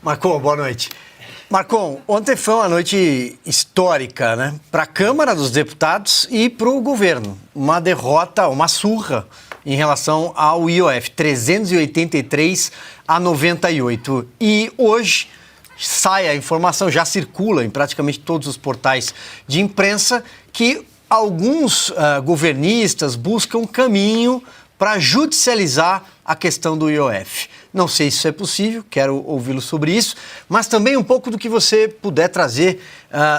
Marcon, boa noite. Marcon, ontem foi uma noite histórica, né? Para a Câmara dos Deputados e para o governo. Uma derrota, uma surra em relação ao IOF, 383 a 98. E hoje sai a informação, já circula em praticamente todos os portais de imprensa, que alguns governistas buscam caminho para judicializar a questão do IOF. Não sei se isso é possível, quero ouvi-lo sobre isso, mas também um pouco do que você puder trazer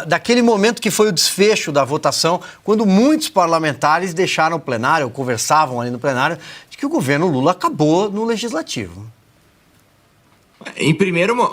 daquele momento que foi o desfecho da votação, quando muitos parlamentares deixaram o plenário, ou conversavam ali no plenário, de que o governo Lula acabou no Legislativo. O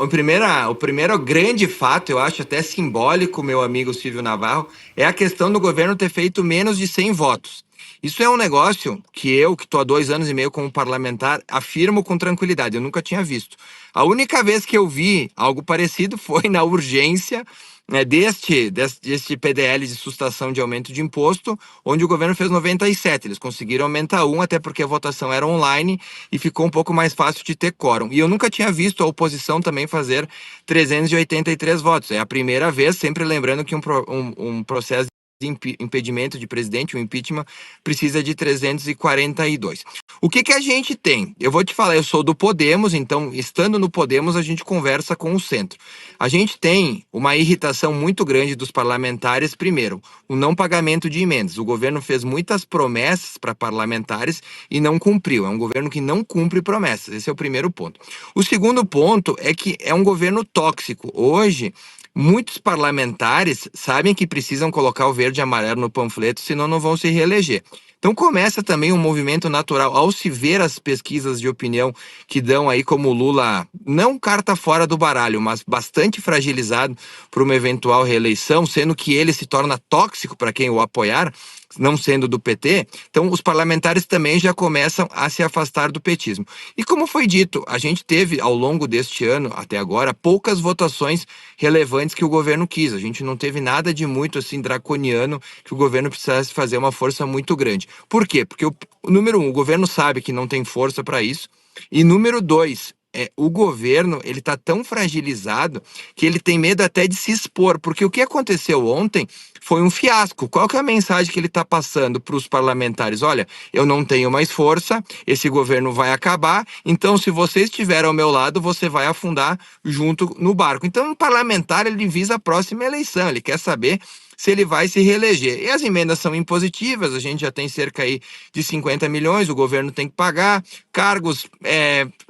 primeiro grande fato, eu acho até simbólico, meu amigo Silvio Navarro, é a questão do governo ter feito menos de 100 votos. Isso é um negócio que estou há 2 anos e meio como parlamentar, afirmo com tranquilidade, eu nunca tinha visto. A única vez que eu vi algo parecido foi na urgência, né, deste PDL de sustação de aumento de imposto, onde o governo fez 97. Eles conseguiram aumentar até porque a votação era online e ficou um pouco mais fácil de ter quórum. E eu nunca tinha visto a oposição também fazer 383 votos. É a primeira vez, sempre lembrando que um processo de impedimento de presidente, o impeachment, precisa de 342. O que a gente tem? Eu vou te falar, eu sou do Podemos, então, estando no Podemos, a gente conversa com o centro. A gente tem uma irritação muito grande dos parlamentares, primeiro, o não pagamento de emendas. O governo fez muitas promessas para parlamentares e não cumpriu. É um governo que não cumpre promessas. Esse é o primeiro ponto. O segundo ponto é que é um governo tóxico. Hoje, muitos parlamentares sabem que precisam colocar o verde e amarelo no panfleto, senão não vão se reeleger. Então começa também um movimento natural, ao se ver as pesquisas de opinião que dão aí como o Lula, não carta fora do baralho, mas bastante fragilizado para uma eventual reeleição, sendo que ele se torna tóxico para quem o apoiar, não sendo do PT, então os parlamentares também já começam a se afastar do petismo. E como foi dito, a gente teve ao longo deste ano, até agora, poucas votações relevantes que o governo quis. A gente não teve nada de muito assim draconiano que o governo precisasse fazer uma força muito grande. Por quê? Porque número 1, o governo sabe que não tem força para isso, e número 2, o governo ele está tão fragilizado que ele tem medo até de se expor, porque o que aconteceu ontem foi um fiasco. Qual que é a mensagem que ele está passando para os parlamentares? Olha, eu não tenho mais força, esse governo vai acabar, então se você estiver ao meu lado, você vai afundar junto no barco. Então o parlamentar ele visa a próxima eleição, ele quer saber se ele vai se reeleger. E as emendas são impositivas, a gente já tem cerca aí de 50 milhões, o governo tem que pagar, cargos,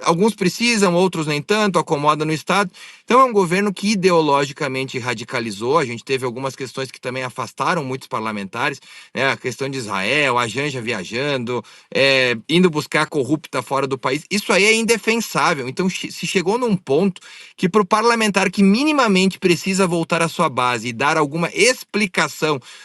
alguns precisam, outros nem tanto, acomoda no Estado. Então é um governo que ideologicamente radicalizou, a gente teve algumas questões que também afastaram muitos parlamentares, né? A questão de Israel, a Janja viajando, indo buscar corrupta fora do país, isso aí é indefensável. Então se chegou num ponto que para o parlamentar que minimamente precisa voltar à sua base e dar alguma explicação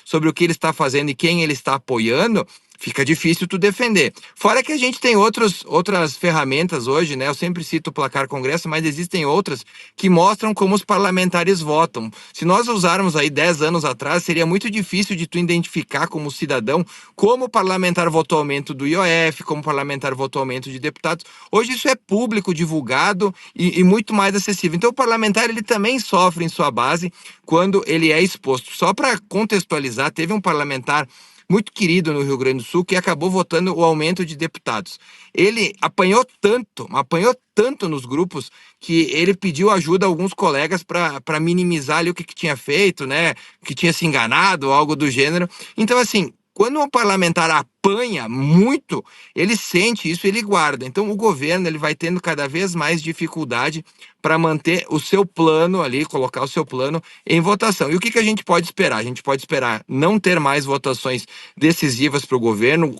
sobre o que ele está fazendo e quem ele está apoiando, fica difícil tu defender. Fora que a gente tem outras ferramentas hoje, né? Eu sempre cito o Placar Congresso, mas existem outras que mostram como os parlamentares votam. Se nós usarmos aí 10 anos atrás, seria muito difícil de tu identificar como cidadão como o parlamentar votou aumento do IOF, como o parlamentar votou aumento de deputados. Hoje isso é público, divulgado e muito mais acessível. Então o parlamentar ele também sofre em sua base quando ele é exposto. Só para contextualizar, teve um parlamentar muito querido no Rio Grande do Sul, que acabou votando o aumento de deputados. Ele apanhou tanto nos grupos, que ele pediu ajuda a alguns colegas para minimizar ali o que tinha feito, né? Que tinha se enganado, algo do gênero. Então, assim, quando um parlamentar apanha muito, ele sente isso, ele guarda. Então, o governo ele vai tendo cada vez mais dificuldade para manter o seu plano ali, colocar o seu plano em votação. E o que a gente pode esperar? A gente pode esperar não ter mais votações decisivas para o governo.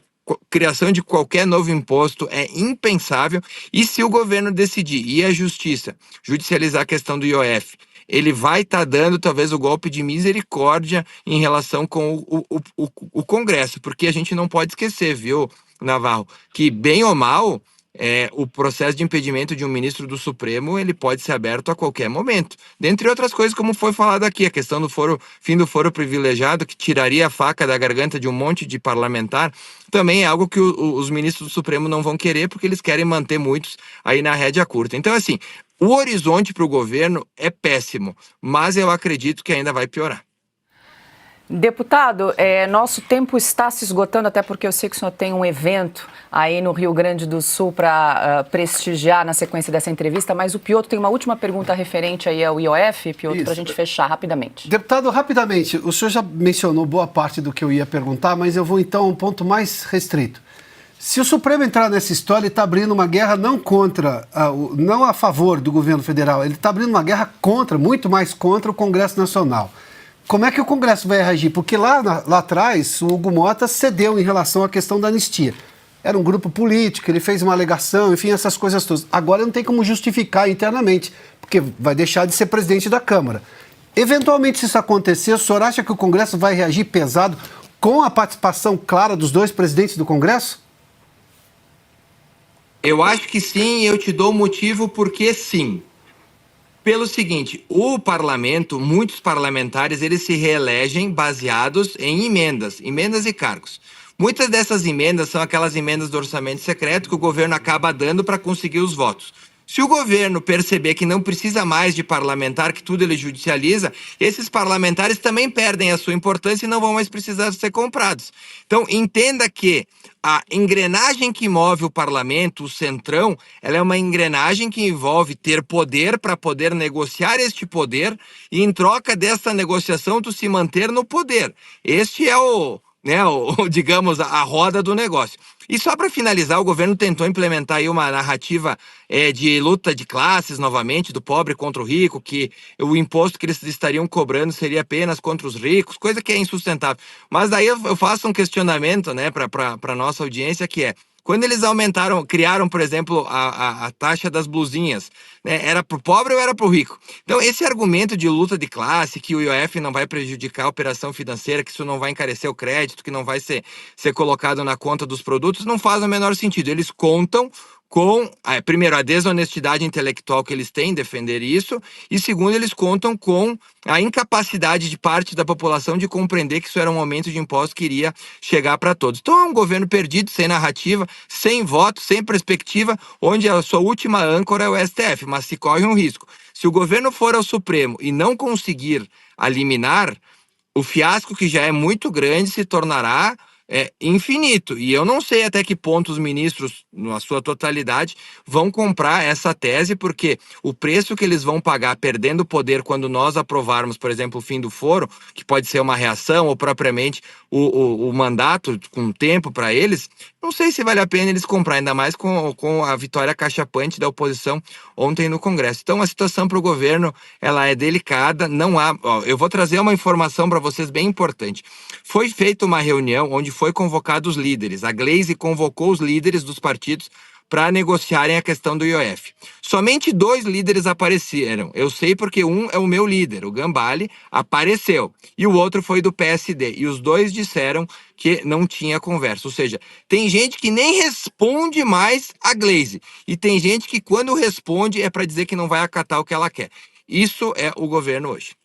Criação de qualquer novo imposto é impensável. E se o governo decidir e a justiça judicializar a questão do IOF, ele vai estar dando talvez o golpe de misericórdia em relação com o Congresso, porque a gente não pode esquecer, viu, Navarro, que bem ou mal, o processo de impedimento de um ministro do Supremo, ele pode ser aberto a qualquer momento. Dentre outras coisas, como foi falado aqui, a questão do fim do foro privilegiado, que tiraria a faca da garganta de um monte de parlamentar, também é algo que os ministros do Supremo não vão querer, porque eles querem manter muitos aí na rédea curta. Então, assim, o horizonte para o governo é péssimo, mas eu acredito que ainda vai piorar. Deputado, nosso tempo está se esgotando, até porque eu sei que o senhor tem um evento aí no Rio Grande do Sul para prestigiar na sequência dessa entrevista, mas o Piotr tem uma última pergunta referente aí ao IOF, Piotr, para a gente fechar rapidamente. Deputado, rapidamente, o senhor já mencionou boa parte do que eu ia perguntar, mas eu vou então a um ponto mais restrito. Se o Supremo entrar nessa história, ele está abrindo uma guerra não a favor do governo federal, ele está abrindo uma guerra muito mais contra o Congresso Nacional. Como é que o Congresso vai reagir? Porque lá atrás, o Hugo Mota cedeu em relação à questão da anistia. Era um grupo político, ele fez uma alegação, enfim, essas coisas todas. Agora não tem como justificar internamente, porque vai deixar de ser presidente da Câmara. Eventualmente, se isso acontecer, o senhor acha que o Congresso vai reagir pesado com a participação clara dos dois presidentes do Congresso? Eu acho que sim, e eu te dou o motivo porque sim. Pelo seguinte, o parlamento, muitos parlamentares, eles se reelegem baseados em emendas e cargos. Muitas dessas emendas são aquelas emendas do orçamento secreto que o governo acaba dando para conseguir os votos. Se o governo perceber que não precisa mais de parlamentar, que tudo ele judicializa, esses parlamentares também perdem a sua importância e não vão mais precisar ser comprados. Então, entenda que a engrenagem que move o parlamento, o centrão, ela é uma engrenagem que envolve ter poder para poder negociar este poder e, em troca dessa negociação, tu se manter no poder. Este é digamos, a roda do negócio. E só para finalizar, o governo tentou implementar aí uma narrativa de luta de classes, novamente, do pobre contra o rico, que o imposto que eles estariam cobrando seria apenas contra os ricos, coisa que é insustentável. Mas daí eu faço um questionamento, né, para a nossa audiência, que é: quando eles criaram, por exemplo, a taxa das blusinhas, né, era para o pobre ou era para o rico? Então, esse argumento de luta de classe, que o IOF não vai prejudicar a operação financeira, que isso não vai encarecer o crédito, que não vai ser colocado na conta dos produtos, não faz o menor sentido. Eles contam com, primeiro, a desonestidade intelectual que eles têm em defender isso, e segundo, eles contam com a incapacidade de parte da população de compreender que isso era um aumento de imposto que iria chegar para todos. Então é um governo perdido, sem narrativa, sem voto, sem perspectiva, onde a sua última âncora é o STF, mas se corre um risco. Se o governo for ao Supremo e não conseguir eliminar, o fiasco, que já é muito grande, se tornará infinito. E eu não sei até que ponto os ministros, na sua totalidade, vão comprar essa tese, porque o preço que eles vão pagar perdendo poder quando nós aprovarmos, por exemplo, o fim do foro, que pode ser uma reação, ou propriamente o mandato com tempo para eles, não sei se vale a pena eles comprar, ainda mais com a vitória cachapante da oposição ontem no Congresso. Então a situação para o governo, ela é delicada, não há... eu vou trazer uma informação para vocês bem importante. Foi feita uma reunião onde foi convocado os líderes. A Gleisi convocou os líderes dos partidos para negociarem a questão do IOF. Somente 2 líderes apareceram. Eu sei porque um é o meu líder, o Gambale, apareceu. E o outro foi do PSD. E os 2 disseram que não tinha conversa. Ou seja, tem gente que nem responde mais a Gleisi. E tem gente que, quando responde, é para dizer que não vai acatar o que ela quer. Isso é o governo hoje.